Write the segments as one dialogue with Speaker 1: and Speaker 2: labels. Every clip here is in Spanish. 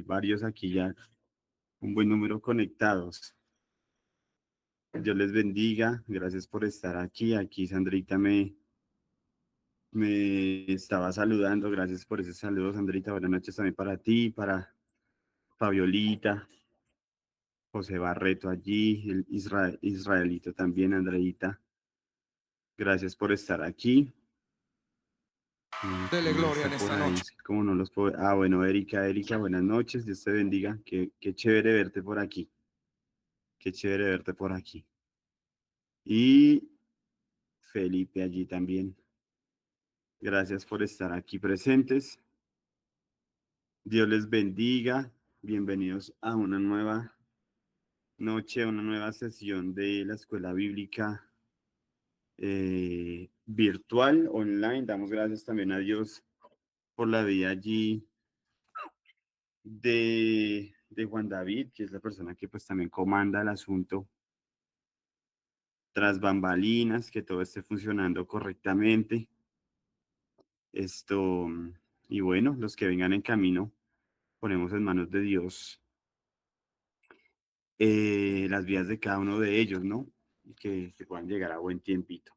Speaker 1: varios aquí ya, un buen número conectados. Dios les bendiga, gracias por estar aquí. Aquí Sandrita me estaba saludando, gracias por ese saludo, Sandrita. Buenas noches también para ti, para Fabiolita, José Barreto allí, el Israelito también, Andreita. Gracias por estar aquí.
Speaker 2: Dele
Speaker 1: ¿Quién más
Speaker 2: gloria
Speaker 1: está
Speaker 2: en
Speaker 1: por
Speaker 2: esta
Speaker 1: ahí?
Speaker 2: noche.
Speaker 1: Es que como no los puedo. Ah, bueno, Erika, buenas noches. Dios te bendiga. Qué chévere verte por aquí. Qué chévere verte por aquí. Y Felipe allí también. Gracias por estar aquí presentes. Dios les bendiga. Bienvenidos a una nueva noche, una nueva sesión de la Escuela Bíblica virtual, online. Damos gracias también a Dios por la vida allí de Juan David, que es la persona que pues también comanda el asunto tras bambalinas, que todo esté funcionando correctamente. Esto, y bueno, los que vengan en camino, ponemos en manos de Dios las vías de cada uno de ellos, ¿no? Y que puedan llegar a buen tiempito.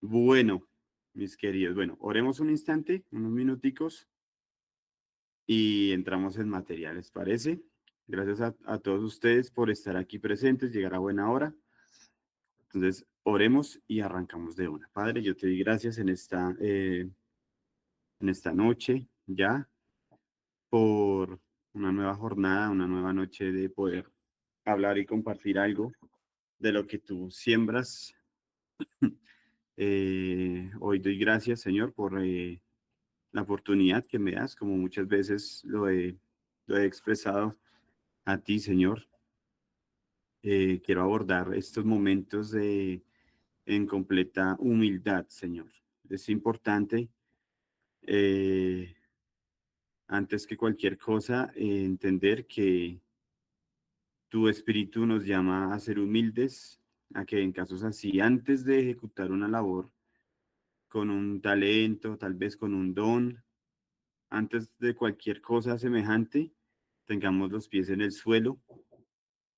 Speaker 1: Bueno, mis queridos, bueno, oremos un instante, unos minuticos, y entramos en materia, ¿les parece? Gracias a todos ustedes por estar aquí presentes, llegar a buena hora. Entonces, oremos y arrancamos de una. Padre, yo te doy gracias en esta noche ya por una nueva jornada, una nueva noche de poder hablar y compartir algo de lo que tú siembras. Hoy doy gracias, Señor, por la oportunidad que me das, como muchas veces lo he expresado a ti, Señor. Quiero abordar estos momentos en completa humildad, Señor. Es importante, eh, antes que cualquier cosa, entender que tu espíritu nos llama a ser humildes, a que en casos así, antes de ejecutar una labor con un talento, tal vez con un don, antes de cualquier cosa semejante, tengamos los pies en el suelo,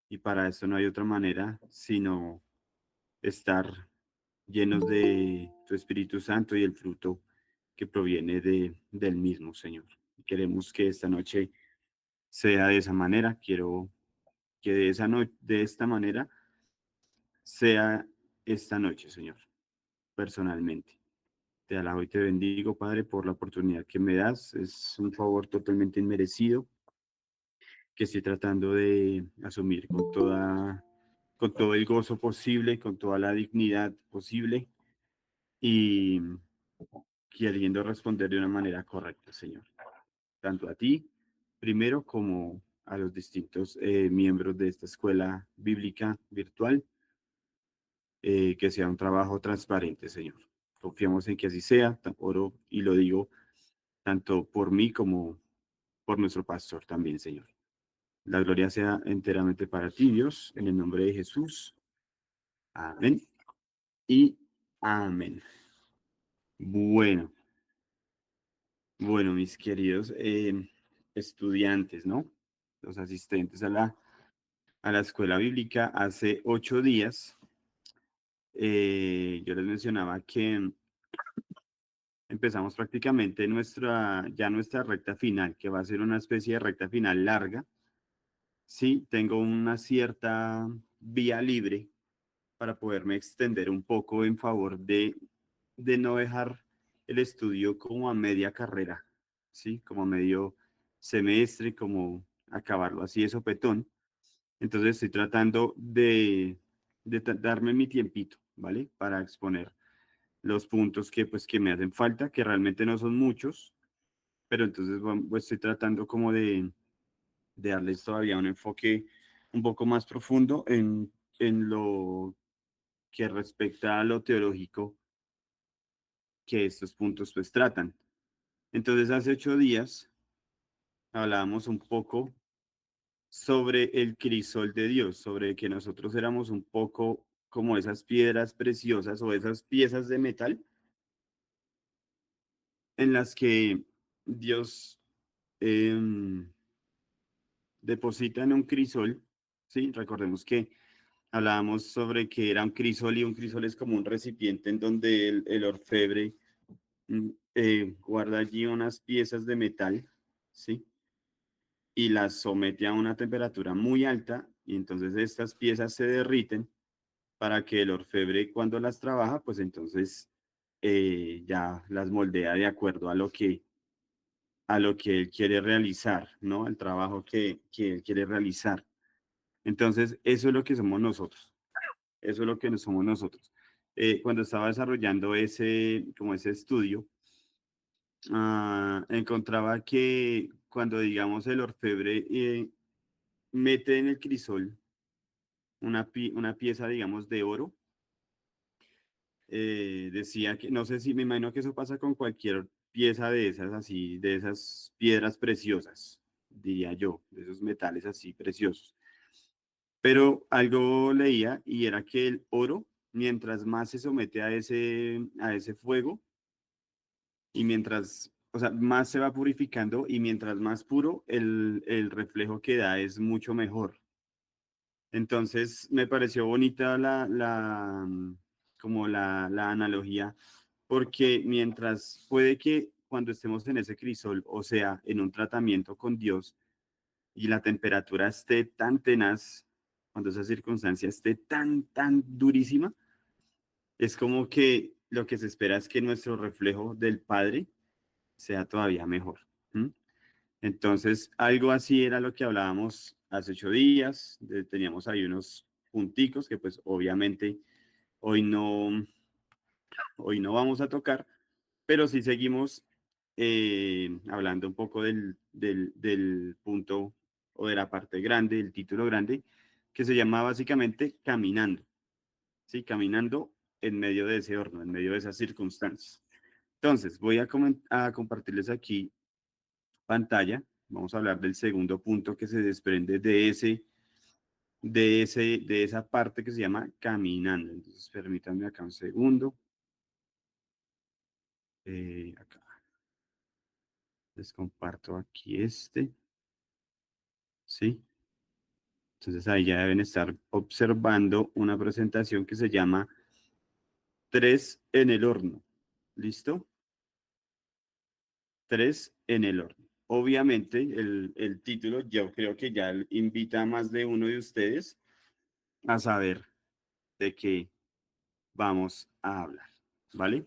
Speaker 1: y para eso no hay otra manera sino estar llenos de tu Espíritu Santo y el fruto que proviene del mismo, Señor. Queremos que esta noche sea de esa manera. Quiero que de esta manera sea esta noche, Señor, personalmente. Te alabo y te bendigo, Padre, por la oportunidad que me das. Es un favor totalmente inmerecido que estoy tratando de asumir con todo el gozo posible, con toda la dignidad posible y queriendo responder de una manera correcta, Señor. Tanto a ti, primero, como a los distintos miembros de esta escuela bíblica virtual, que sea un trabajo transparente, Señor. Confiamos en que así sea, oro y lo digo tanto por mí como por nuestro pastor también, Señor. La gloria sea enteramente para ti, Dios, en el nombre de Jesús. Amén y amén. Bueno, bueno, mis queridos estudiantes, ¿no? Los asistentes a la escuela bíblica, hace 8 días, yo les mencionaba que empezamos prácticamente ya nuestra recta final, que va a ser una especie de recta final larga. Sí, tengo una cierta vía libre para poderme extender un poco en favor de no dejar el estudio como a media carrera, ¿sí? Como a medio semestre, como acabarlo así de sopetón. Entonces estoy tratando de darme mi tiempito, ¿vale? Para exponer los puntos que me hacen falta, que realmente no son muchos, pero entonces pues, estoy tratando como de darles todavía un enfoque un poco más profundo en lo que respecta a lo teológico que estos puntos pues tratan. Entonces hace 8 días hablábamos un poco sobre el crisol de Dios, sobre que nosotros éramos un poco como esas piedras preciosas o esas piezas de metal en las que Dios eh, deposita en un crisol, ¿sí? Recordemos que hablábamos sobre que era un crisol y un crisol es como un recipiente en donde el orfebre guarda allí unas piezas de metal, ¿sí? Y las somete a una temperatura muy alta y entonces estas piezas se derriten para que el orfebre cuando las trabaja, pues entonces ya las moldea de acuerdo a lo que él quiere realizar, ¿no? El trabajo que él quiere realizar. Entonces, eso es lo que somos nosotros. Eso es lo que somos nosotros. Cuando estaba desarrollando como ese estudio, encontraba que cuando, digamos, el orfebre mete en el crisol una pieza, digamos, de oro, decía que, no sé si me imagino que eso pasa con cualquier pieza de esas así, de esas piedras preciosas, diría yo, de esos metales así preciosos. Pero algo leía y era que el oro, mientras más se somete a ese fuego y mientras, o sea, más se va purificando y mientras más puro, el reflejo que da es mucho mejor. Entonces, me pareció bonita como la analogía, porque mientras puede que cuando estemos en ese crisol, o sea, en un tratamiento con Dios, y la temperatura esté tan tenaz, cuando esa circunstancia esté tan durísima, es como que lo que se espera es que nuestro reflejo del Padre sea todavía mejor. ¿M? Entonces, algo así era lo que hablábamos hace 8 días. Teníamos ahí unos punticos que pues obviamente hoy no, hoy no vamos a tocar, pero sí seguimos hablando un poco del punto o de la parte grande, del título grande, que se llama básicamente caminando, ¿sí? Caminando en medio de ese horno, en medio de esas circunstancias. Entonces, voy a compartirles aquí pantalla. Vamos a hablar del segundo punto que se desprende de esa parte que se llama caminando. Entonces, permítanme acá un segundo. Acá les comparto aquí ¿sí? Entonces ahí ya deben estar observando una presentación que se llama 3 en el horno. ¿Listo? 3 en el horno. Obviamente el título yo creo que ya invita a más de uno de ustedes a saber de qué vamos a hablar, ¿vale?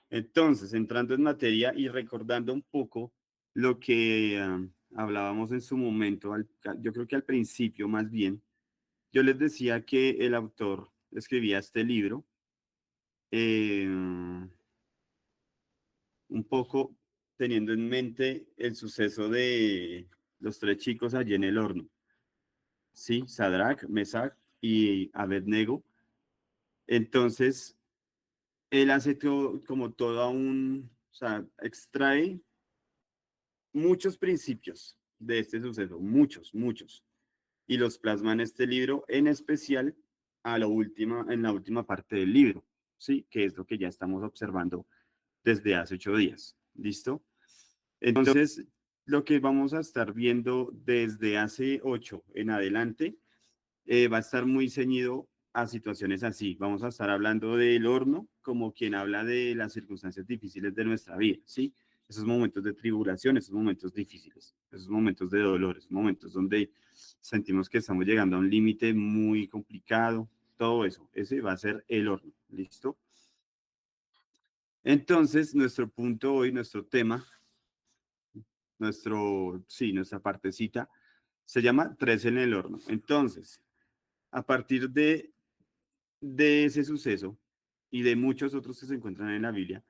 Speaker 1: Entonces, entrando en materia y recordando un poco lo que hablábamos en su momento, yo creo que al principio más bien, yo les decía que el autor escribía este libro un poco teniendo en mente el suceso de los tres chicos allí en el horno, ¿sí? Sadrach, Mesach y Abednego. Entonces, él hace todo, como todo o sea, extrae muchos principios de este suceso, muchos, y los plasma en este libro, en especial en la última parte del libro, ¿sí? Que es lo que ya estamos observando desde hace 8 días. ¿Listo? Entonces, lo que vamos a estar viendo desde hace 8 en adelante va a estar muy ceñido a situaciones así. Vamos a estar hablando del horno como quien habla de las circunstancias difíciles de nuestra vida, ¿sí? Esos momentos de tribulación, esos momentos difíciles, esos momentos de dolor, esos momentos donde sentimos que estamos llegando a un límite muy complicado, todo eso, ese va a ser el horno, ¿listo? Entonces, nuestro punto hoy, nuestro tema, sí, nuestra partecita, se llama Tres en el horno. Entonces, a partir de ese suceso y de muchos otros que se encuentran en la Biblia,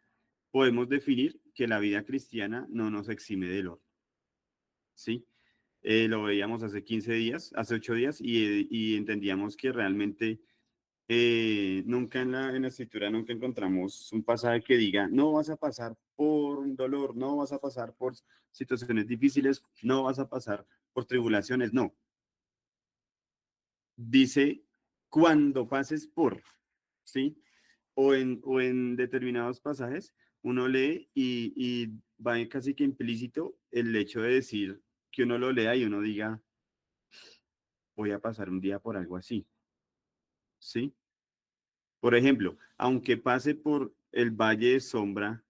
Speaker 1: podemos definir que la vida cristiana no nos exime del horno, ¿sí? Lo veíamos hace 15 días, hace 8 días, y entendíamos que realmente nunca en la escritura nunca encontramos un pasaje que diga, no vas a pasar por un dolor, no vas a pasar por situaciones difíciles, no vas a pasar por tribulaciones, no. Dice, cuando pases por, ¿sí? O en determinados pasajes, uno lee y va casi que implícito el hecho de decir que uno lo lea y uno diga, voy a pasar un día por algo así, ¿sí? Por ejemplo, aunque pase por el valle de sombra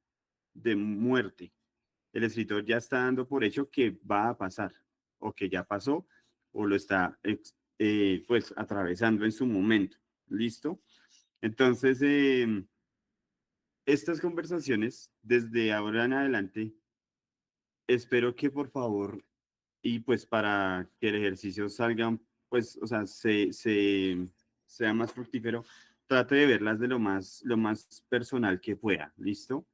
Speaker 1: de muerte, el escritor ya está dando por hecho que va a pasar, o que ya pasó, o lo está pues atravesando en su momento. ¿Listo? Entonces, estas conversaciones, desde ahora en adelante, espero que por favor, y pues para que el ejercicio salga, pues, o sea, sea más fructífero, trate de verlas de lo más personal que pueda. ¿Listo?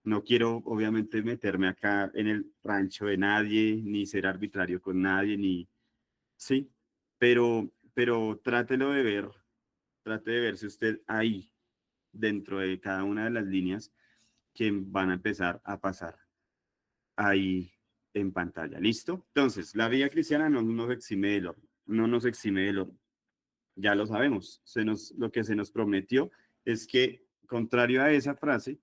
Speaker 1: No quiero, obviamente, meterme acá en el rancho de nadie, ni ser arbitrario con nadie, ni, sí, pero trate de verse usted ahí, dentro de cada una de las líneas que van a empezar a pasar ahí en pantalla. ¿Listo? Entonces, la vida cristiana no nos exime del horno, no nos exime del horno. Ya lo sabemos, lo que se nos prometió es que, contrario a esa frase,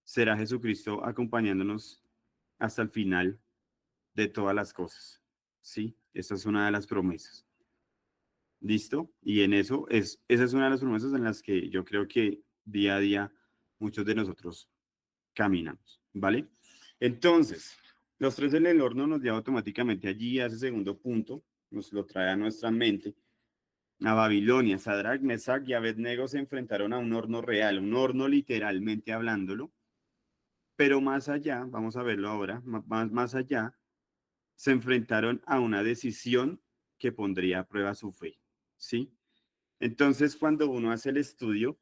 Speaker 1: será Jesucristo acompañándonos hasta el final de todas las cosas. ¿Sí? Esa es una de las promesas. ¿Listo? Y esa es una de las promesas en las que yo creo que día a día muchos de nosotros caminamos. ¿Vale? Entonces, los tres en el horno nos lleva automáticamente allí a ese segundo punto, nos lo trae a nuestra mente. A Babilonia, Sadrach, Mesach y Abednego se enfrentaron a un horno real, un horno literalmente hablándolo, pero más allá, vamos a verlo ahora, más allá, se enfrentaron a una decisión que pondría a prueba su fe, ¿sí? Entonces, cuando uno hace el estudio,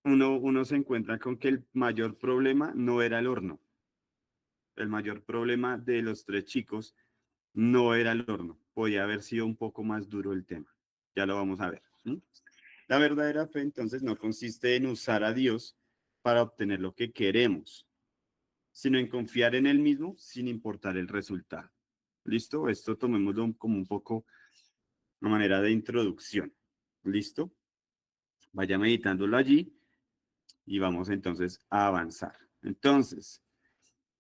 Speaker 1: uno se encuentra con que el mayor problema no era el horno, el mayor problema de los tres chicos no era el horno, podía haber sido un poco más duro el tema, ya lo vamos a ver. ¿Sí? La verdadera fe entonces no consiste en usar a Dios para obtener lo que queremos, sino en confiar en Él mismo sin importar el resultado. ¿Listo? Esto tomémoslo como un poco una manera de introducción. ¿Listo? Vaya meditándolo allí y vamos entonces a avanzar. Entonces,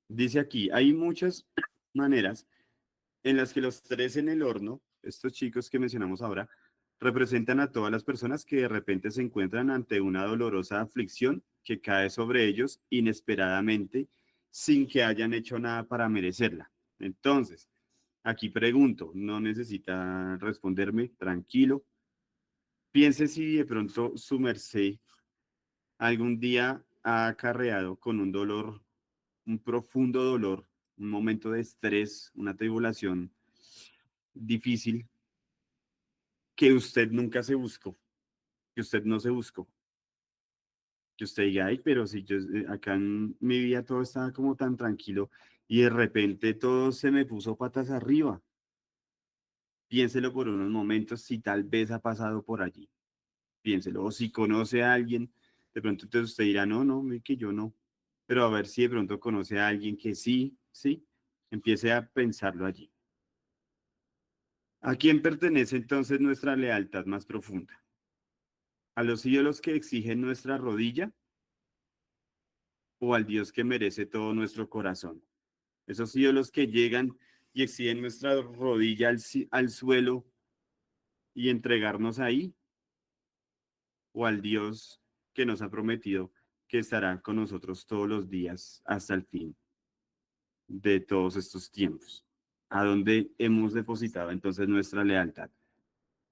Speaker 1: dice aquí, hay muchas maneras en las que los tres en el horno, estos chicos que mencionamos ahora, representan a todas las personas que de repente se encuentran ante una dolorosa aflicción que cae sobre ellos inesperadamente sin que hayan hecho nada para merecerla. Entonces, aquí pregunto, no necesita responderme, tranquilo. Piense si de pronto su merced algún día ha acarreado con un dolor, un profundo dolor, un momento de estrés, una tribulación difícil que usted nunca se buscó, que usted no se buscó, que usted diga, ay, pero si yo acá en mi vida todo estaba como tan tranquilo y de repente todo se me puso patas arriba. Piénselo por unos momentos si tal vez ha pasado por allí. Piénselo. O si conoce a alguien, de pronto entonces usted dirá, no, no, que yo no. Pero a ver si de pronto conoce a alguien que sí, sí. Empiece a pensarlo allí. ¿A quién pertenece entonces nuestra lealtad más profunda? ¿A los ídolos que exigen nuestra rodilla o al Dios que merece todo nuestro corazón? Esos ídolos que llegan y exigen nuestra rodilla al suelo y entregarnos ahí, o al Dios que nos ha prometido que estará con nosotros todos los días hasta el fin de todos estos tiempos. ¿A dónde hemos depositado entonces nuestra lealtad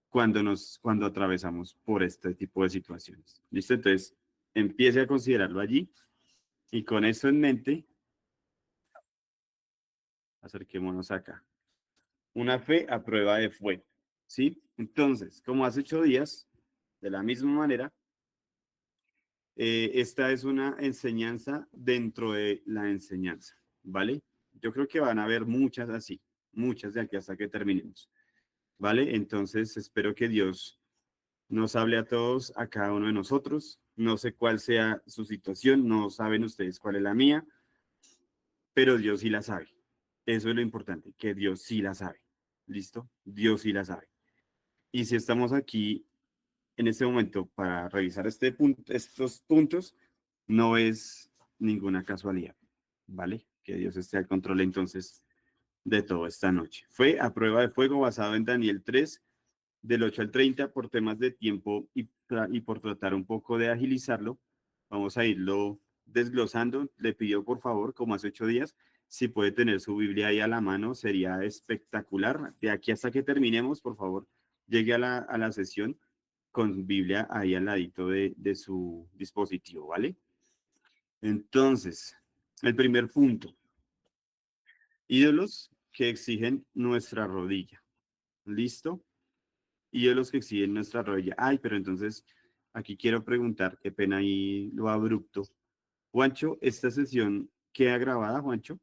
Speaker 1: cuando atravesamos por este tipo de situaciones? ¿Listo? Entonces, empiece a considerarlo allí y con eso en mente, acerquémonos acá. Una fe a prueba de fuego, ¿sí? Entonces, como hace 8 días, de la misma manera, esta es una enseñanza dentro de la enseñanza, ¿vale? Yo creo que van a haber muchas así, muchas de aquí hasta que terminemos, ¿vale? Entonces, espero que Dios nos hable a todos, a cada uno de nosotros. No sé cuál sea su situación, no saben ustedes cuál es la mía, pero Dios sí la sabe. Eso es lo importante, que Dios sí la sabe. ¿Listo? Dios sí la sabe. Y si estamos aquí en este momento para revisar estos puntos, no es ninguna casualidad, ¿vale? Que Dios esté al control entonces de todo esta noche. Fue a prueba de fuego basado en Daniel 3, del 8 al 30, por temas de tiempo y por tratar un poco de agilizarlo. Vamos a irlo desglosando. Le pido por favor, como hace 8 días, si puede tener su Biblia ahí a la mano, sería espectacular. De aquí hasta que terminemos, por favor, llegue a la sesión con Biblia ahí al ladito de su dispositivo, ¿vale? Entonces, el primer punto, ídolos que exigen nuestra rodilla. ¿Listo? Ídolos que exigen nuestra rodilla. Ay, pero entonces aquí quiero preguntar, qué pena ahí lo abrupto. Juancho, ¿esta sesión queda grabada, Juancho?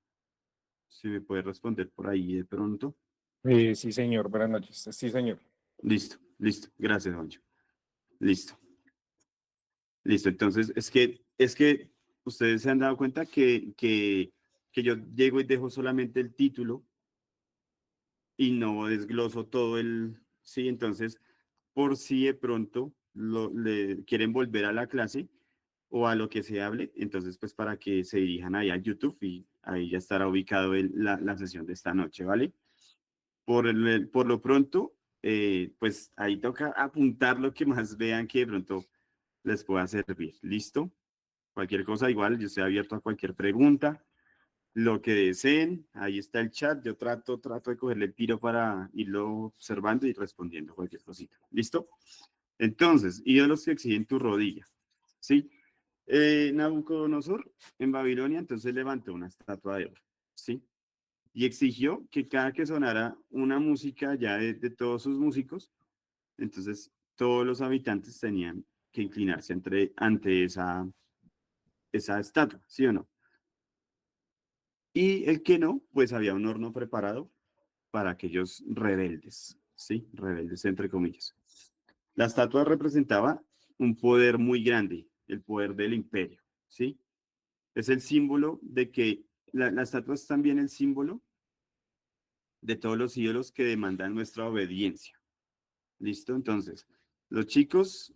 Speaker 1: Si me puede responder por ahí de pronto.
Speaker 2: Sí, señor, buenas noches. Sí, señor.
Speaker 1: Listo, listo. Gracias, Juancho. Listo, listo. Entonces, es que ustedes se han dado cuenta que yo llego y dejo solamente el título y no desgloso todo el, sí, entonces, por si de pronto le quieren volver a la clase o a lo que se hable, entonces, pues para que se dirijan ahí a YouTube y ahí ya estará ubicado la sesión de esta noche, ¿vale? Por lo pronto, pues ahí toca apuntar lo que más vean que de pronto les pueda servir. ¿Listo? Cualquier cosa, igual, yo estoy abierto a cualquier pregunta, lo que deseen. Ahí está el chat. Yo trato de cogerle el tiro para irlo observando y respondiendo cualquier cosita. ¿Listo? Entonces, ídolos que exigen tu rodilla. ¿Sí? Nabucodonosor en Babilonia entonces levantó una estatua de oro. ¿Sí? Y exigió que cada que sonara una música ya de todos sus músicos, entonces todos los habitantes tenían que inclinarse ante esa estatua, ¿sí o no? Y el que no, pues había un horno preparado para aquellos rebeldes, ¿sí? Rebeldes entre comillas. La estatua representaba un poder muy grande, el poder del imperio, ¿sí? Es el símbolo de que la estatua es también el símbolo de todos los ídolos que demandan nuestra obediencia. ¿Listo? Entonces, los chicos,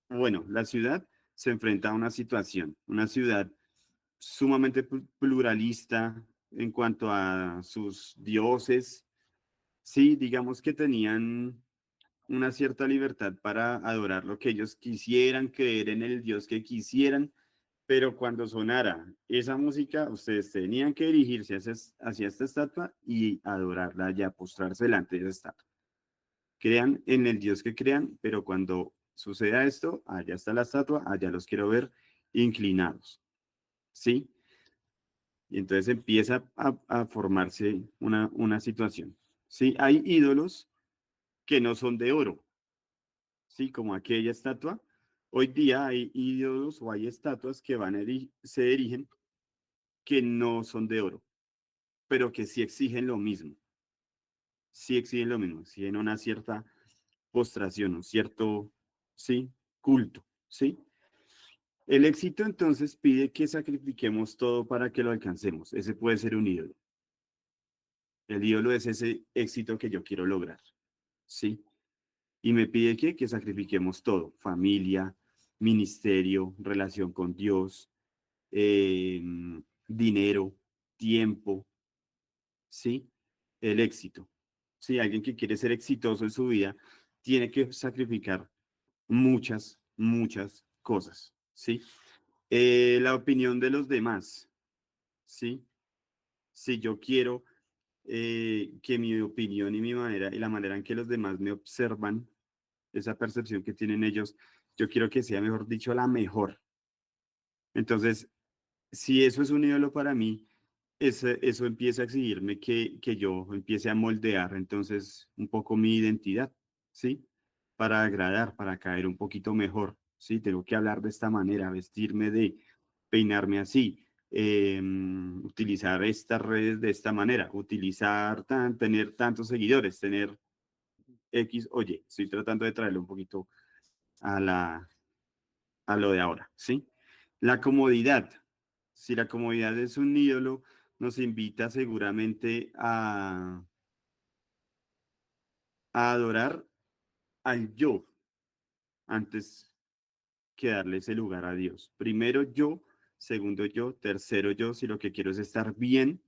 Speaker 1: bueno, la ciudad se enfrenta a una ciudad sumamente pluralista en cuanto a sus dioses. Sí, digamos que tenían una cierta libertad para adorar lo que ellos quisieran, creer en el Dios que quisieran, pero cuando sonara esa música, ustedes tenían que dirigirse hacia esta estatua y adorarla, ya postrarse delante de esa estatua. Crean en el Dios que crean, pero cuando suceda esto, allá está la estatua, allá los quiero ver inclinados, ¿sí? Y entonces empieza a formarse una situación, ¿sí? Hay ídolos que no son de oro, ¿sí? Como aquella estatua. Hoy día hay ídolos o hay estatuas que se erigen que no son de oro, pero que sí exigen lo mismo, exigen una cierta postración, un cierto, sí, culto, ¿sí? El éxito entonces pide que sacrifiquemos todo para que lo alcancemos. Ese puede ser un ídolo. El ídolo es ese éxito que yo quiero lograr, ¿sí? Y me pide que sacrifiquemos todo, familia, ministerio, relación con Dios, eh, dinero, tiempo, ¿sí? El éxito. Si alguien que quiere ser exitoso en su vida tiene que sacrificar muchas cosas, ¿sí? La opinión de los demás, ¿sí? Si yo quiero que mi opinión y mi manera y la manera en que los demás me observan, esa percepción que tienen ellos, yo quiero que sea, mejor dicho, la mejor. Entonces, si eso es un ídolo para mí, eso empieza a exigirme que yo empiece a moldear entonces un poco mi identidad, ¿sí? Para agradar, para caer un poquito mejor, ¿sí? Tengo que hablar de esta manera, vestirme peinarme así, utilizar estas redes de esta manera, tener tantos seguidores, tener X, oye, estoy tratando de traerlo un poquito a a lo de ahora, ¿sí? La comodidad. Si la comodidad es un ídolo, nos invita seguramente a adorar al yo antes que darle ese lugar a Dios. Primero yo, segundo yo, tercero yo, si lo que quiero es estar bien,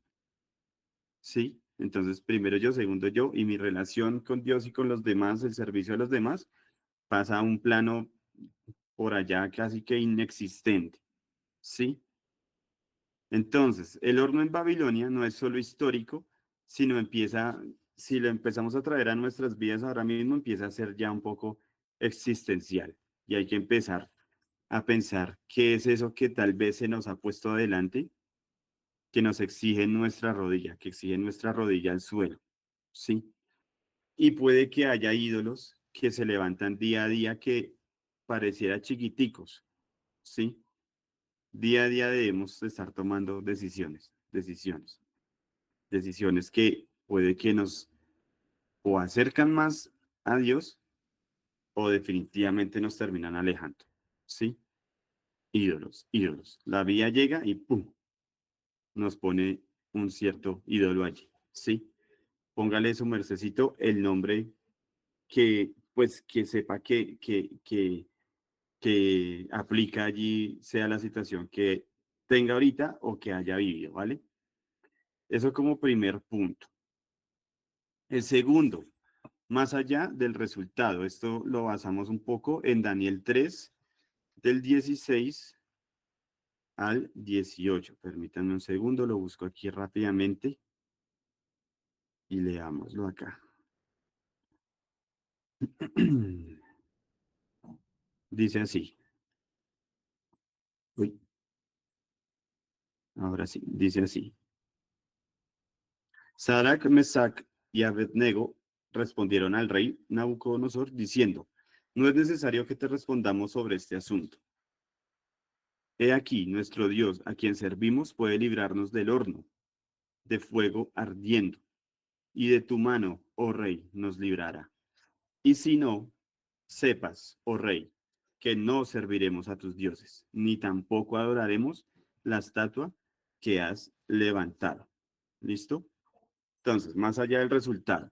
Speaker 1: ¿sí? Entonces, primero yo, segundo yo, y mi relación con Dios y con los demás, el servicio a los demás, pasa a un plano por allá casi que inexistente, ¿sí? Entonces, el horno en Babilonia no es solo histórico, sino empieza, si lo empezamos a traer a nuestras vidas ahora mismo, empieza a ser ya un poco existencial. Y hay que empezar a pensar qué es eso que tal vez se nos ha puesto adelante, que nos exige nuestra rodilla, que exige nuestra rodilla al suelo, ¿sí? Y puede que haya ídolos que se levantan día a día que pareciera chiquiticos, ¿sí? Día a día debemos estar tomando decisiones que puede que nos o acercan más a Dios o definitivamente nos terminan alejando, ¿sí? Ídolos, ídolos. La vida llega y ¡pum! Nos pone un cierto ídolo allí, ¿sí? Póngale su mercecito el nombre que, pues, que sepa que aplica allí, sea la situación que tenga ahorita o que haya vivido, ¿vale? Eso como primer punto. El segundo, más allá del resultado, esto lo basamos un poco en Daniel 3, del 16 al 18. Permítanme un segundo, lo busco aquí rápidamente y leámoslo acá. Dice así. Uy, ahora sí, dice así. Sadrach, Mesach y Abednego respondieron al rey Nabucodonosor diciendo, no es necesario que te respondamos sobre este asunto. He aquí, nuestro Dios, a quien servimos, puede librarnos del horno, de fuego ardiendo, y de tu mano, oh rey, nos librará. Y si no, sepas, oh rey, que no serviremos a tus dioses, ni tampoco adoraremos la estatua que has levantado. ¿Listo? Entonces, más allá del resultado,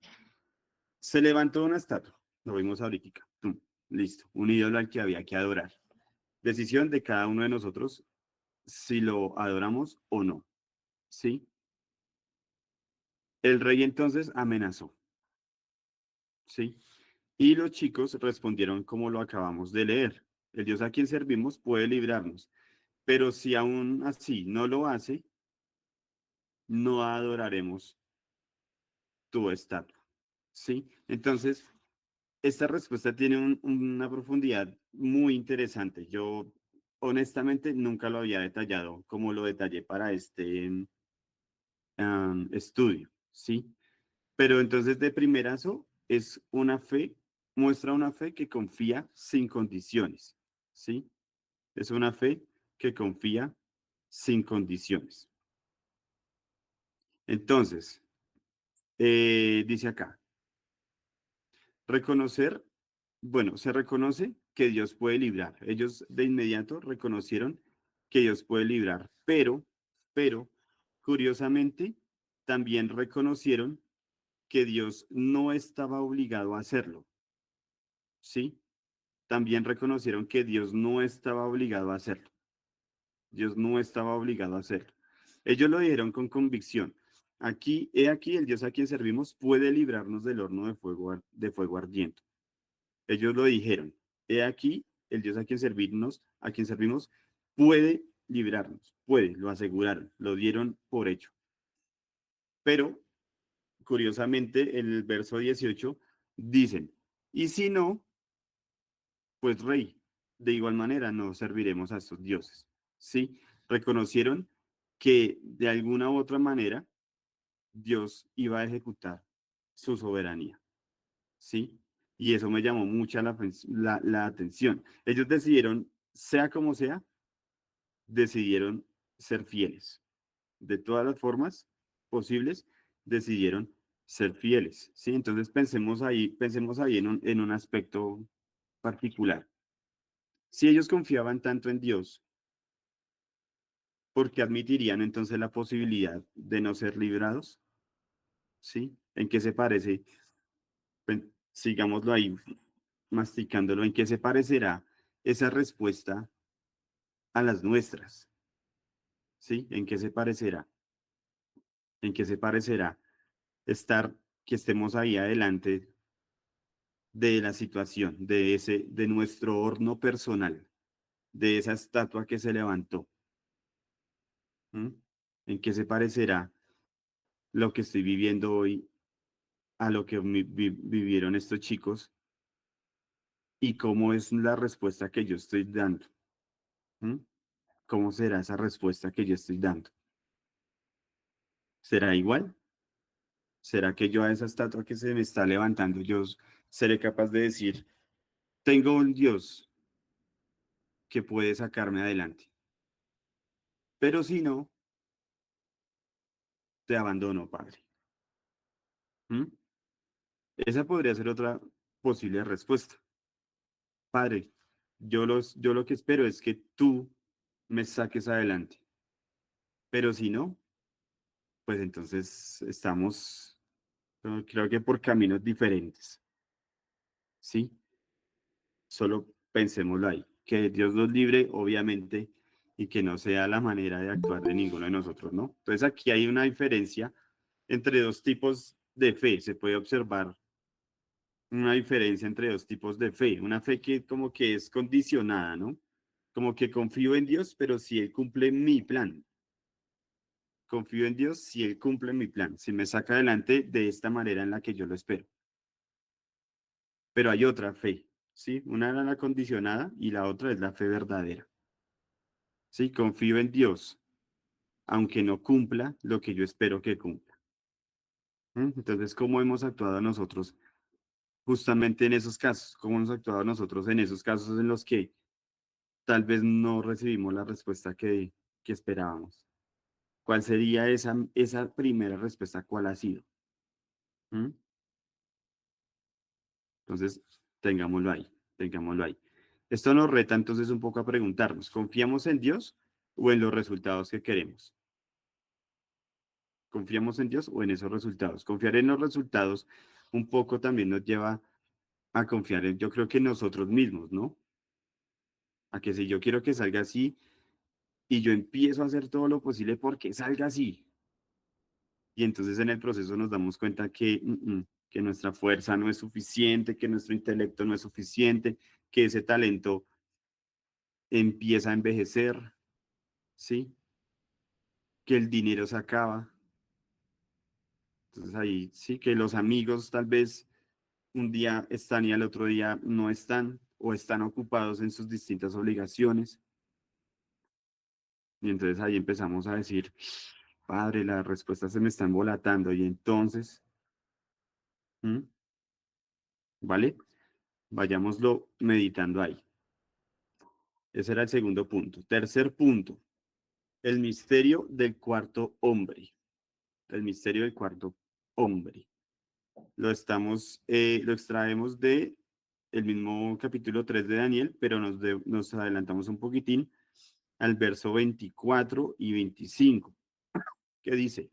Speaker 1: se levantó una estatua, lo vimos ahorita. ¡Tum! Listo, un ídolo al que había que adorar. Decisión de cada uno de nosotros si lo adoramos o no. ¿Sí? El rey entonces amenazó. ¿Sí? Y los chicos respondieron como lo acabamos de leer. El Dios a quien servimos puede librarnos, pero si aún así no lo hace, no adoraremos tu estatua. ¿Sí? Entonces, esta respuesta tiene una profundidad muy interesante. Yo honestamente nunca lo había detallado como lo detallé para este estudio, ¿sí? Pero entonces de primerazo es una fe, muestra una fe que confía sin condiciones, ¿sí? Es una fe que confía sin condiciones. Entonces, dice acá, reconocer, bueno, se reconoce que Dios puede librar. Ellos de inmediato reconocieron que Dios puede librar, pero, curiosamente, también reconocieron que Dios no estaba obligado a hacerlo, ¿sí? También reconocieron que Dios no estaba obligado a hacerlo. Dios no estaba obligado a hacerlo. Ellos lo dijeron con convicción. Aquí, he aquí, el Dios a quien servimos puede librarnos del horno de fuego ardiente. Ellos lo dijeron. He aquí, el Dios a quien servimos, puede librarnos, puede, lo aseguraron, lo dieron por hecho. Pero, curiosamente, el verso 18 dicen, y si no, pues rey, de igual manera no serviremos a estos dioses. ¿Sí? Reconocieron que de alguna u otra manera Dios iba a ejecutar su soberanía. ¿Sí? Y eso me llamó mucha la atención. Ellos decidieron, sea como sea, decidieron ser fieles. De todas las formas posibles, decidieron ser fieles. ¿Sí? Entonces pensemos ahí en un aspecto particular. Si ellos confiaban tanto en Dios, ¿por qué admitirían entonces la posibilidad de no ser librados? ¿Sí? ¿En qué se parece? Sigámoslo ahí, masticándolo. ¿En qué se parecerá esa respuesta a las nuestras? ¿Sí? ¿En qué se parecerá? ¿En qué se parecerá? estar, que estemos ahí adelante de la situación, de nuestro horno personal, de esa estatua que se levantó. ¿Mm? ¿En qué se parecerá lo que estoy viviendo hoy a lo que vivieron estos chicos y cómo es la respuesta que yo estoy dando? ¿Mm? ¿Cómo será esa respuesta que yo estoy dando? ¿Será igual? ¿Será que yo a esa estatua que se me está levantando, yo seré capaz de decir, tengo un Dios que puede sacarme adelante? Pero si no, te abandono, Padre. ¿Mm? Esa podría ser otra posible respuesta. Padre, yo lo que espero es que tú me saques adelante. Pero si no, pues entonces estamos, creo que por caminos diferentes. ¿Sí? Solo pensémoslo ahí. Que Dios nos libre, obviamente, y que no sea la manera de actuar de ninguno de nosotros, ¿no? Entonces aquí hay una diferencia entre dos tipos de fe. Se puede observar una diferencia entre dos tipos de fe. Una fe que como que es condicionada, ¿no? Como que confío en Dios, pero si Él cumple mi plan. Confío en Dios si Él cumple mi plan, si me saca adelante de esta manera en la que yo lo espero. Pero hay otra fe, ¿sí? Una era la condicionada y la otra es la fe verdadera. Sí, confío en Dios, aunque no cumpla lo que yo espero que cumpla. Entonces, ¿cómo hemos actuado nosotros justamente en esos casos? ¿Cómo hemos actuado nosotros en esos casos en los que tal vez no recibimos la respuesta que esperábamos? ¿Cuál sería esa primera respuesta? ¿Cuál ha sido? ¿Mm? Entonces, tengámoslo ahí, tengámoslo ahí. Esto nos reta entonces un poco a preguntarnos, ¿confiamos en Dios o en los resultados que queremos? ¿Confiamos en Dios o en esos resultados? Confiar en los resultados un poco también nos lleva a confiar en, yo creo que en nosotros mismos, ¿no? A que si yo quiero que salga así y yo empiezo a hacer todo lo posible porque salga así, y entonces en el proceso nos damos cuenta que nuestra fuerza no es suficiente, que nuestro intelecto no es suficiente, que ese talento empieza a envejecer, ¿sí? Que el dinero se acaba. Entonces ahí sí, que los amigos tal vez un día están y al otro día no están o están ocupados en sus distintas obligaciones. Y entonces ahí empezamos a decir, Padre, las respuestas se me están volatando y entonces, ¿Mm? ¿Vale? Vayámoslo meditando ahí. Ese era el segundo punto. Tercer punto, el misterio del cuarto hombre. El misterio del cuarto hombre. Lo extraemos de el mismo capítulo 3 de Daniel, pero nos adelantamos un poquitín al verso 24 y 25, que dice,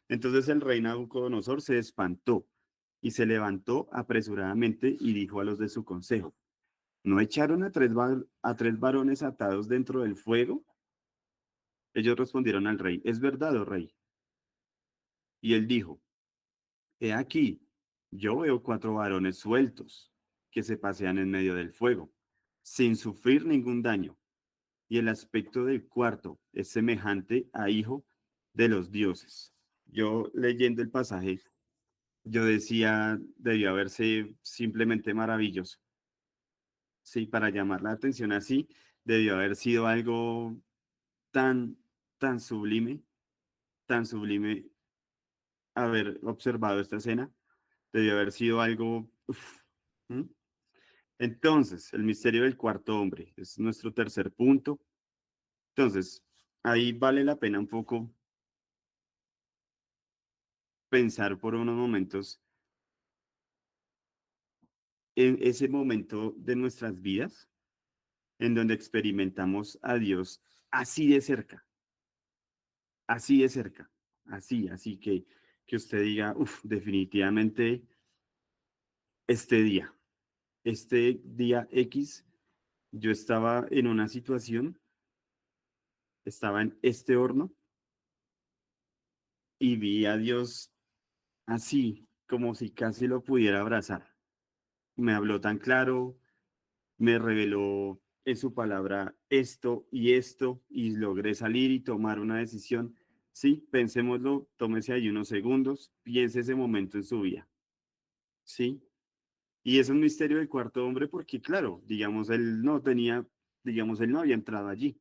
Speaker 1: entonces el rey Nabucodonosor se espantó y se levantó apresuradamente y dijo a los de su consejo, ¿no echaron a tres varones atados dentro del fuego? Ellos respondieron al rey, es verdad, oh rey. Y él dijo, he aquí, yo veo cuatro varones sueltos que se pasean en medio del fuego, sin sufrir ningún daño, y el aspecto del cuarto es semejante a hijo de los dioses. Yo leyendo el pasaje, yo decía, debió haberse simplemente maravilloso. Sí, para llamar la atención así, debió haber sido algo tan, tan sublime haber observado esta escena, debió haber sido algo... uf, ¿Mm? Entonces, el misterio del cuarto hombre es nuestro tercer punto. Entonces, ahí vale la pena un poco pensar por unos momentos en ese momento de nuestras vidas en donde experimentamos a Dios así de cerca, así de cerca, así que usted diga, uff, definitivamente este día, este día X, yo estaba en una situación, estaba en este horno y vi a Dios así, como si casi lo pudiera abrazar. Me habló tan claro, me reveló en su palabra esto, y logré salir y tomar una decisión. Sí, pensémoslo, tómese ahí unos segundos, piense ese momento en su vida. Sí, y es un misterio del cuarto hombre porque, claro, digamos, él no tenía, digamos, él no había entrado allí.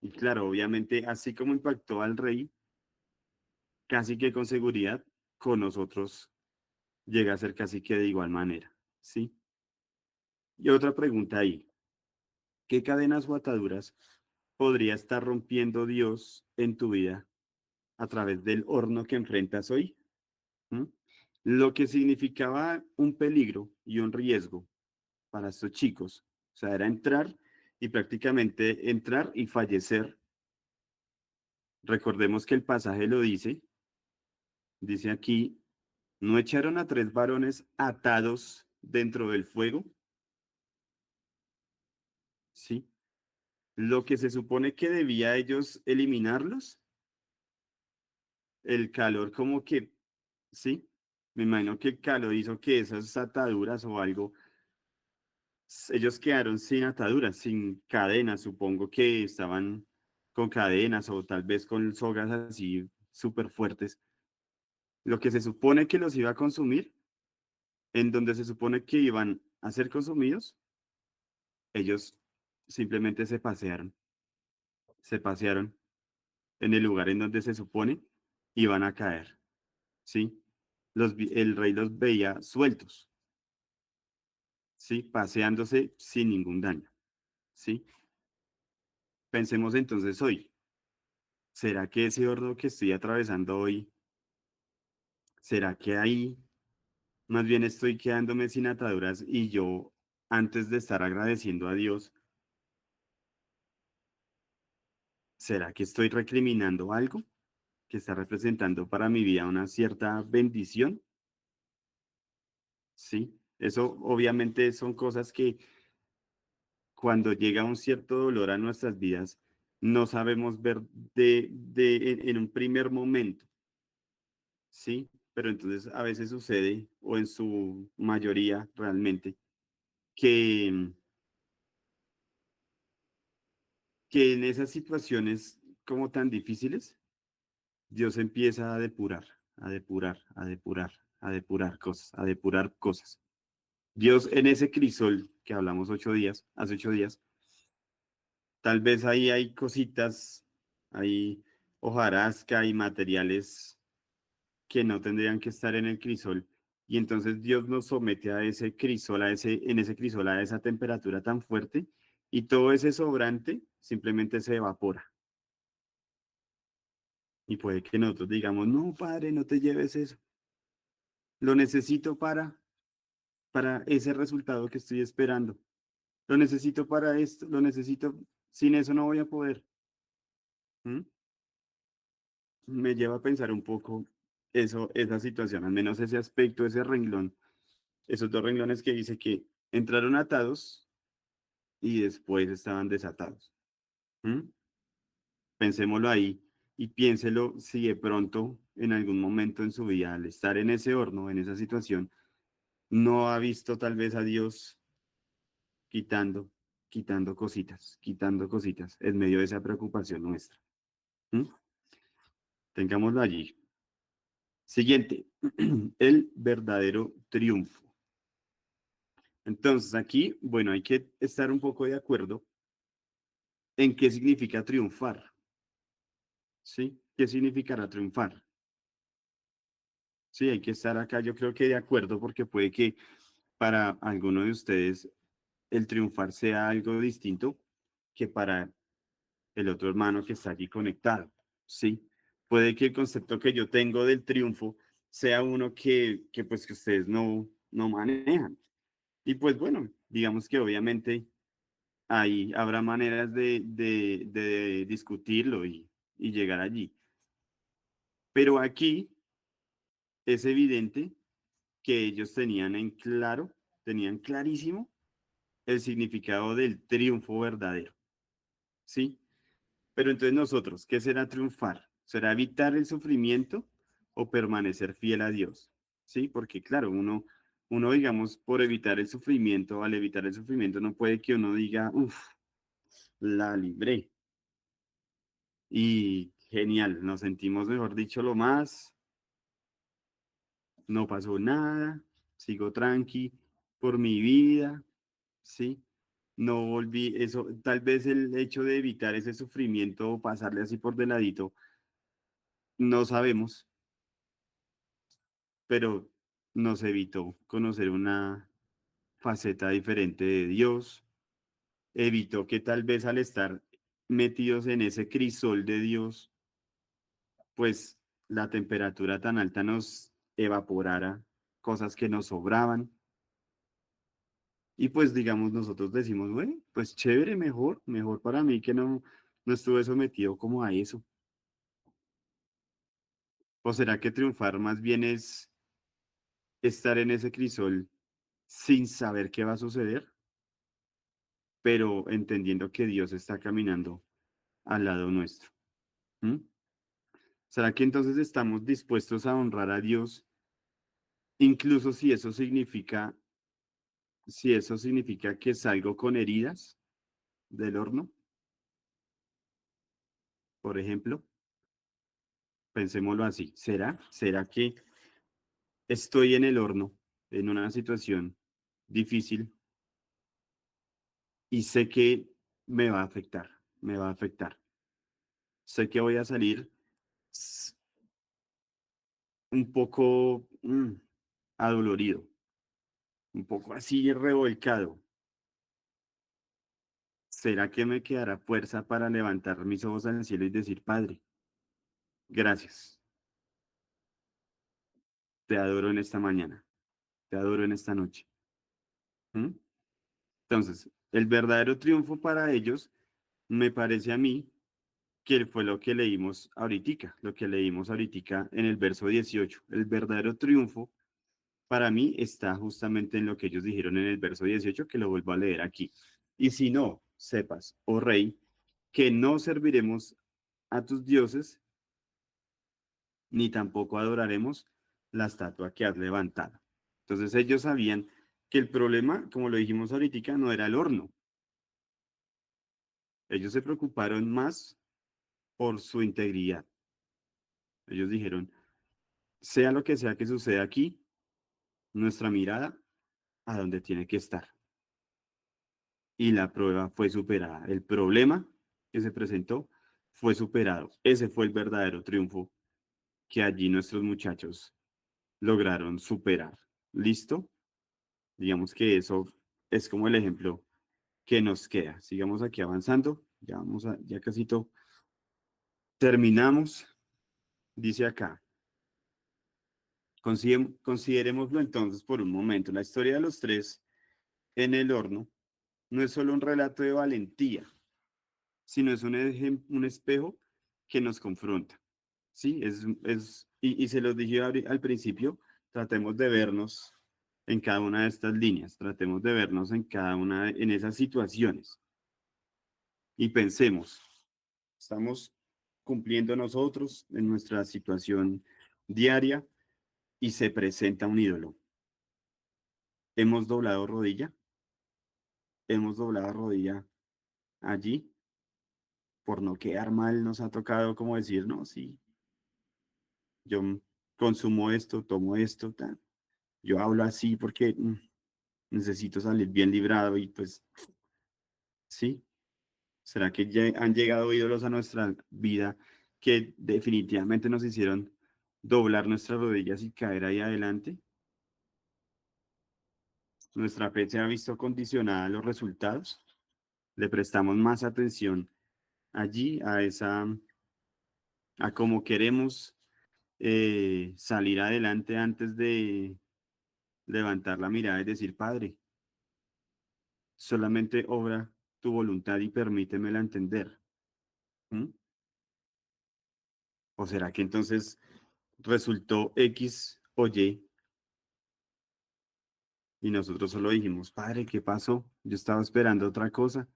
Speaker 1: Y claro, obviamente, así como impactó al rey, casi que con seguridad, con nosotros llega a ser casi que de igual manera. Sí. Y otra pregunta ahí, ¿qué cadenas o ataduras podría estar rompiendo Dios en tu vida a través del horno que enfrentas hoy? ¿Mm? Lo que significaba un peligro y un riesgo para estos chicos. O sea, era entrar y prácticamente entrar y fallecer. Recordemos que el pasaje lo dice, dice aquí, ¿no echaron a tres varones atados dentro del fuego? Sí. Lo que se supone que debía ellos eliminarlos, el calor como que, sí, me imagino que el calor hizo que esas ataduras o algo, ellos quedaron sin ataduras, sin cadenas, supongo que estaban con cadenas o tal vez con sogas así súper fuertes. Lo que se supone que los iba a consumir, en donde se supone que iban a ser consumidos, ellos simplemente se pasearon en el lugar en donde se supone iban a caer, ¿sí? El rey los veía sueltos, ¿sí? Paseándose sin ningún daño, ¿sí? Pensemos entonces hoy, ¿será que ese horno que estoy atravesando hoy, será que ahí más bien estoy quedándome sin ataduras y yo, antes de estar agradeciendo a Dios, ¿será que estoy recriminando algo que está representando para mi vida una cierta bendición? Sí, eso obviamente son cosas que cuando llega un cierto dolor a nuestras vidas, no sabemos ver en un primer momento, ¿sí? Pero entonces a veces sucede, o en su mayoría realmente, que, que en esas situaciones como tan difíciles, Dios empieza a depurar, a depurar, a depurar, a depurar cosas, a depurar cosas. Dios en ese crisol que hablamos 8 días, hace 8 días, tal vez ahí hay cositas, hay hojarasca y materiales que no tendrían que estar en el crisol. Y entonces Dios nos somete a ese crisol, en ese crisol, a esa temperatura tan fuerte, y todo ese sobrante simplemente se evapora. Y puede que nosotros digamos, no, padre, no te lleves eso. Lo necesito para ese resultado que estoy esperando. Lo necesito para esto, lo necesito, sin eso no voy a poder. ¿Mm? Me lleva a pensar un poco esa situación, al menos ese aspecto, ese renglón, esos dos renglones que dice que entraron atados y después estaban desatados. ¿Mm? Pensémoslo ahí y piénselo si de pronto en algún momento en su vida, al estar en ese horno, en esa situación, no ha visto tal vez a Dios quitando, quitando cositas en medio de esa preocupación nuestra. ¿Mm? Tengámoslo allí. Siguiente, el verdadero triunfo. Entonces aquí, bueno, hay que estar un poco de acuerdo en qué significa triunfar, ¿sí? ¿Qué significará triunfar? Sí, hay que estar acá, yo creo que de acuerdo, porque puede que para alguno de ustedes el triunfar sea algo distinto que para el otro hermano que está allí conectado, ¿sí? Puede que el concepto que yo tengo del triunfo sea uno que pues que ustedes no manejan. Y pues bueno, digamos que obviamente ahí habrá maneras de discutirlo y llegar allí. Pero aquí es evidente que ellos tenían en claro, tenían clarísimo el significado del triunfo verdadero, ¿sí? Pero entonces nosotros, ¿qué será triunfar? ¿Será evitar el sufrimiento? o permanecer fiel a Dios, ¿sí? Porque claro, uno, digamos, por evitar el sufrimiento, al evitar el sufrimiento, no puede que uno diga, uff, la libré. Y genial, nos sentimos, mejor dicho, lo más, no pasó nada, sigo tranqui por mi vida, ¿sí? No volví, eso, tal vez el hecho de evitar ese sufrimiento o pasarle así por de ladito, no sabemos, pero nos evitó conocer una faceta diferente de Dios, evitó que tal vez al estar metidos en ese crisol de Dios, pues la temperatura tan alta nos evaporara cosas que nos sobraban. Y pues digamos, nosotros decimos, bueno, pues chévere, mejor, mejor para mí que no estuve sometido como a eso. ¿O será que triunfar más bien es estar en ese crisol sin saber qué va a suceder, pero entendiendo que Dios está caminando al lado nuestro? ¿Mm? ¿Será que entonces estamos dispuestos a honrar a Dios, incluso si eso significa que salgo con heridas del horno, por ejemplo? Pensémoslo así. ¿Será que estoy en el horno, en una situación difícil y sé que me va a afectar, me va a afectar? Sé que voy a salir s- un poco adolorido, un poco así revolcado. ¿Será que me quedará fuerza para levantar mis ojos al cielo y decir, Padre, gracias, te adoro en esta mañana, te adoro en esta noche? ¿Mm? Entonces, el verdadero triunfo para ellos, me parece a mí, que fue lo que leímos ahorita, lo que leímos ahorita en el verso 18. El verdadero triunfo para mí está justamente en lo que ellos dijeron en el verso 18, que lo vuelvo a leer aquí. Y si no, sepas, oh rey, que no serviremos a tus dioses, ni tampoco adoraremos la estatua que has levantado. Entonces ellos sabían que el problema, como lo dijimos ahorita, no era el horno. Ellos se preocuparon más por su integridad. Ellos dijeron, sea lo que sea que suceda aquí, nuestra mirada a donde tiene que estar. Y la prueba fue superada. El problema que se presentó fue superado. Ese fue el verdadero triunfo que allí nuestros muchachos lograron superar. ¿Listo? Digamos que eso es como el ejemplo que nos queda. Sigamos aquí avanzando. Ya casi terminamos. Dice acá, considerémoslo entonces por un momento. La historia de los tres en el horno no es solo un relato de valentía, sino es un espejo que nos confronta. Sí, y se los dije al principio, tratemos de vernos en cada una de estas líneas, tratemos de vernos en esas situaciones y pensemos, estamos cumpliendo nosotros en nuestra situación diaria y se presenta un ídolo. Hemos doblado rodilla, hemos doblado rodilla allí, por no quedar mal, nos ha tocado como decir, no, sí, yo consumo esto, tomo esto, tal. Yo hablo así porque necesito salir bien librado y pues, sí, ¿será que ya han llegado ídolos a nuestra vida que definitivamente nos hicieron doblar nuestras rodillas y caer ahí adelante? Nuestra fe se ha visto condicionada a los resultados. Le prestamos más atención allí a cómo queremos salir adelante antes de levantar la mirada y decir, Padre, solamente obra tu voluntad y permítemela entender. ¿Mm? ¿O será que entonces resultó X o Y y nosotros solo dijimos, Padre, ¿qué pasó? Yo estaba esperando otra cosa.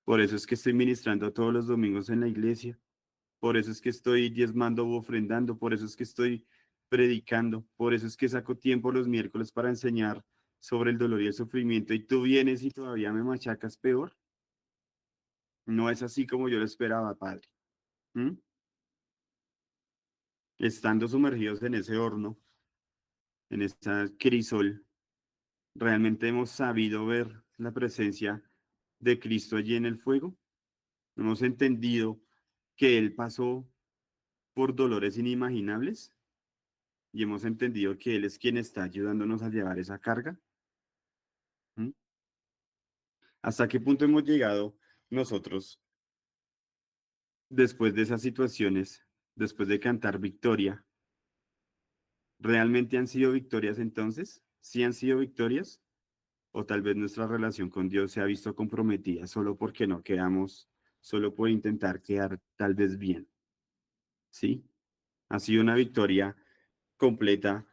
Speaker 1: Por eso es que estoy ministrando todos los domingos en la iglesia. Por eso es que estoy diezmando o ofrendando. Por eso es que estoy predicando. Por eso es que saco tiempo los miércoles para enseñar sobre el dolor y el sufrimiento y tú vienes y todavía me machacas peor. No es así como yo lo esperaba, Padre. ¿Mm? Estando sumergidos en ese horno, en esa crisol, ¿realmente hemos sabido ver la presencia de Cristo allí en el fuego? ¿Hemos entendido que Él pasó por dolores inimaginables? ¿Y hemos entendido que Él es quien está ayudándonos a llevar esa carga? ¿Mm? ¿Hasta qué punto hemos llegado nosotros después de esas situaciones, después de cantar victoria? ¿Realmente han sido victorias entonces? ¿Sí han sido victorias? ¿O tal vez nuestra relación con Dios se ha visto comprometida solo porque no quedamos, solo por intentar quedar tal vez bien? ¿Sí? Ha sido una victoria completa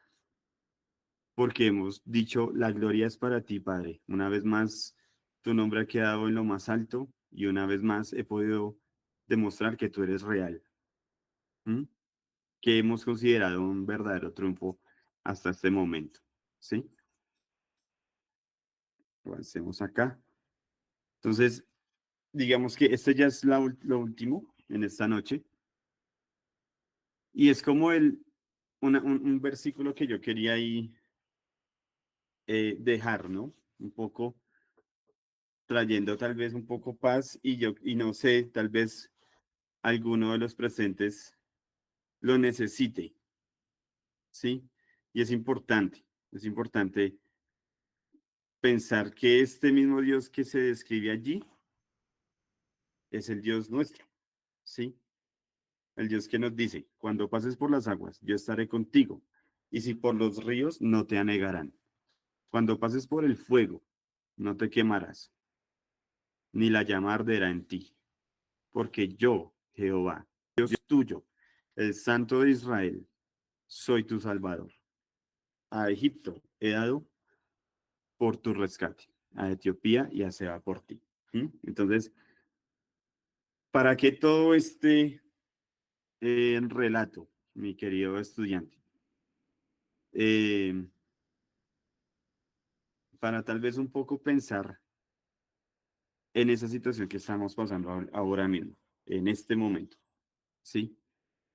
Speaker 1: porque hemos dicho, la gloria es para ti, Padre. Una vez más, tu nombre ha quedado en lo más alto y una vez más he podido demostrar que tú eres real. ¿Mm? Que hemos considerado un verdadero triunfo hasta este momento. ¿Sí? Avancemos acá. Entonces, digamos que esto ya es lo último en esta noche. Y es como un versículo que yo quería ahí dejar, ¿no? Un poco trayendo tal vez un poco paz y no sé, tal vez alguno de los presentes lo necesite, ¿sí? Y es importante pensar que este mismo Dios que se describe allí es el Dios nuestro, ¿sí? El Dios que nos dice, cuando pases por las aguas, yo estaré contigo, y si por los ríos, no te anegarán. Cuando pases por el fuego, no te quemarás, ni la llama arderá en ti, porque yo, Jehová, Dios tuyo, el Santo de Israel, soy tu Salvador. A Egipto he dado por tu rescate, a Etiopía y a Seba por ti. ¿Mm? Entonces, ¿para qué todo este relato, mi querido estudiante? Eh, para tal vez un poco pensar en esa situación que estamos pasando ahora mismo, en este momento, ¿sí?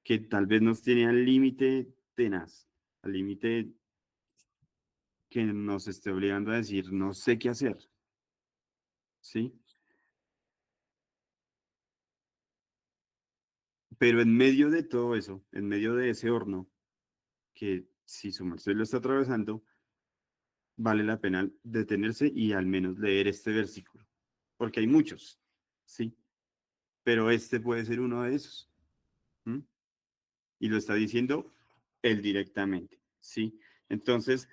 Speaker 1: Que tal vez nos tiene al límite tenaz, al límite que nos esté obligando a decir, no sé qué hacer, ¿sí? Pero en medio de todo eso, en medio de ese horno, que si su merced lo está atravesando, vale la pena detenerse y al menos leer este versículo, porque hay muchos, ¿sí? Pero este puede ser uno de esos. ¿M? Y lo está diciendo él directamente, ¿sí? Entonces,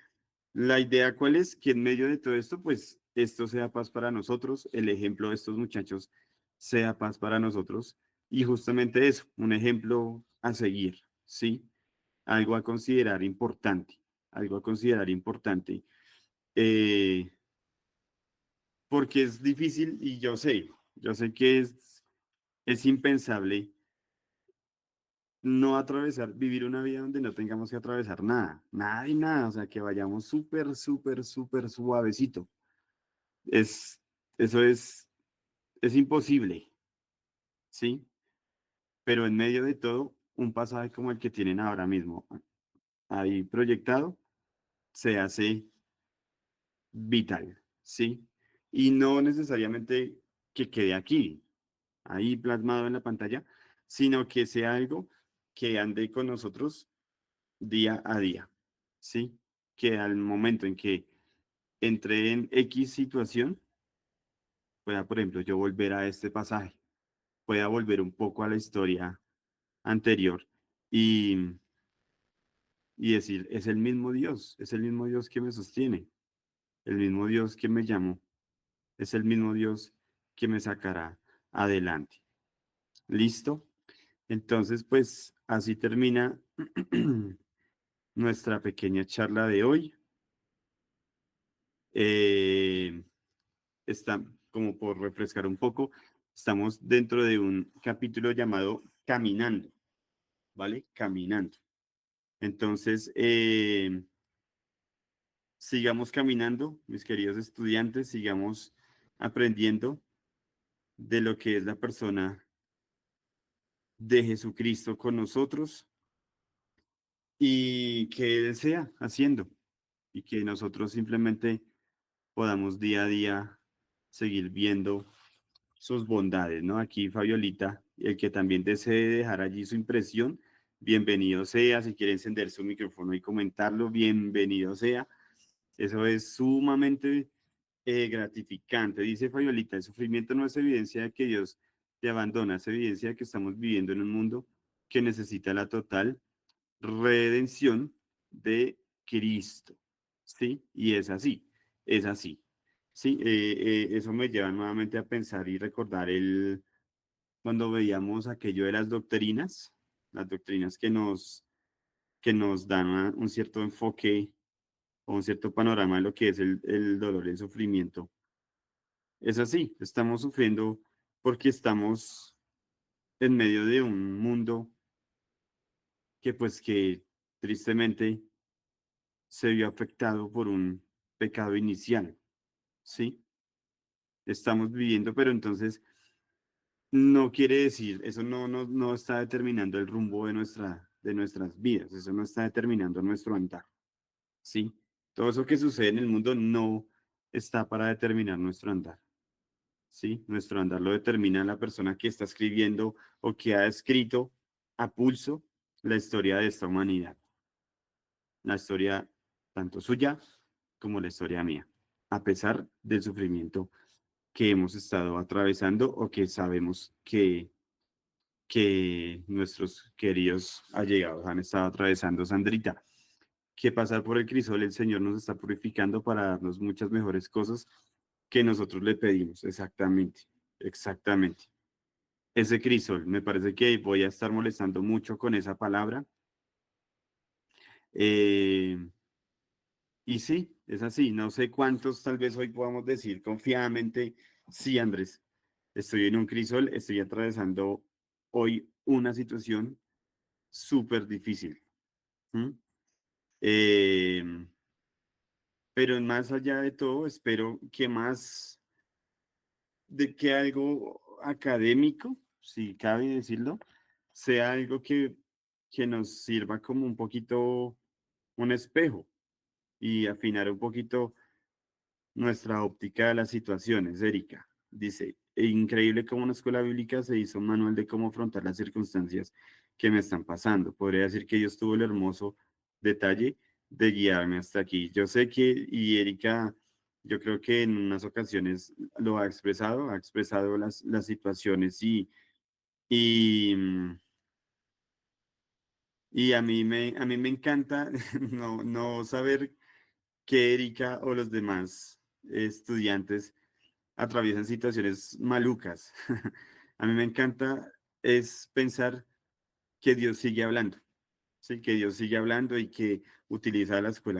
Speaker 1: la idea cuál es que en medio de todo esto, pues esto sea paz para nosotros, el ejemplo de estos muchachos sea paz para nosotros y justamente eso, un ejemplo a seguir, ¿sí? Algo a considerar importante, algo a considerar importante, eh, porque es difícil y yo sé que es impensable no atravesar, vivir una vida donde no tengamos que atravesar nada, nada y nada, o sea, que vayamos súper, súper, súper suavecito. Es, eso es imposible, ¿sí? Pero en medio de todo, un pasaje como el que tienen ahora mismo ahí proyectado, se hace vital, ¿sí? Y no necesariamente que quede aquí, ahí plasmado en la pantalla, sino que sea algo que ande con nosotros día a día, ¿sí? Que al momento en que entre en X situación, pueda, por ejemplo, yo volver a este pasaje, pueda volver un poco a la historia anterior y, y decir, es el mismo Dios que me sostiene, el mismo Dios que me llamó, es el mismo Dios que me sacará adelante. ¿Listo? Entonces, pues así termina nuestra pequeña charla de hoy. Eh, está como por refrescar un poco, estamos dentro de un capítulo llamado Caminando, ¿vale? Caminando. Entonces, sigamos caminando, mis queridos estudiantes, sigamos aprendiendo de lo que es la persona de Jesucristo con nosotros y que Él sea haciendo y que nosotros simplemente podamos día a día seguir viendo sus bondades, ¿no? Aquí Fabiolita, el que también desee dejar allí su impresión, bienvenido sea. Si quiere encender su micrófono y comentarlo, bienvenido sea. Eso es sumamente gratificante. Dice Fabiolita, el sufrimiento no es evidencia de que Dios te abandona, es evidencia de que estamos viviendo en un mundo que necesita la total redención de Cristo. ¿Sí? Y es así, es así. Sí, eso me lleva nuevamente a pensar y recordar cuando veíamos aquello de las doctrinas que nos dan un cierto enfoque o un cierto panorama de lo que es el dolor y el sufrimiento. Es así, estamos sufriendo porque estamos en medio de un mundo que pues que tristemente se vio afectado por un pecado inicial, ¿sí? Estamos viviendo, pero entonces no quiere decir, eso no está determinando el rumbo de nuestras vidas, eso no está determinando nuestro andar, ¿sí? Todo eso que sucede en el mundo no está para determinar nuestro andar, ¿sí? Nuestro andar lo determina la persona que está escribiendo o que ha escrito a pulso la historia de esta humanidad, la historia tanto suya como la historia mía, a pesar del sufrimiento que hemos estado atravesando o que sabemos que nuestros queridos allegados han estado atravesando. Sandrita, que pasar por el crisol el Señor nos está purificando para darnos muchas mejores cosas que nosotros le pedimos. Exactamente, exactamente. Ese crisol, me parece que voy a estar molestando mucho con esa palabra. Eh, y sí, es así. No sé cuántos tal vez hoy podamos decir confiadamente, sí, Andrés, estoy en un crisol, estoy atravesando hoy una situación súper difícil. ¿Mm? Eh, pero más allá de todo, espero que más de que algo académico, si cabe decirlo, sea algo que nos sirva como un poquito un espejo y afinar un poquito nuestra óptica de las situaciones. Erika dice, increíble cómo una escuela bíblica se hizo un manual de cómo afrontar las circunstancias que me están pasando. Podría decir que Dios tuvo el hermoso detalle de guiarme hasta aquí. Yo sé que, y Erika, yo creo que en unas ocasiones lo ha expresado las situaciones y, y a mí me encanta no saber que Erika o los demás estudiantes atraviesan situaciones malucas. A mí me encanta es pensar que Dios sigue hablando, ¿sí? Que Dios sigue hablando y que utiliza la escuela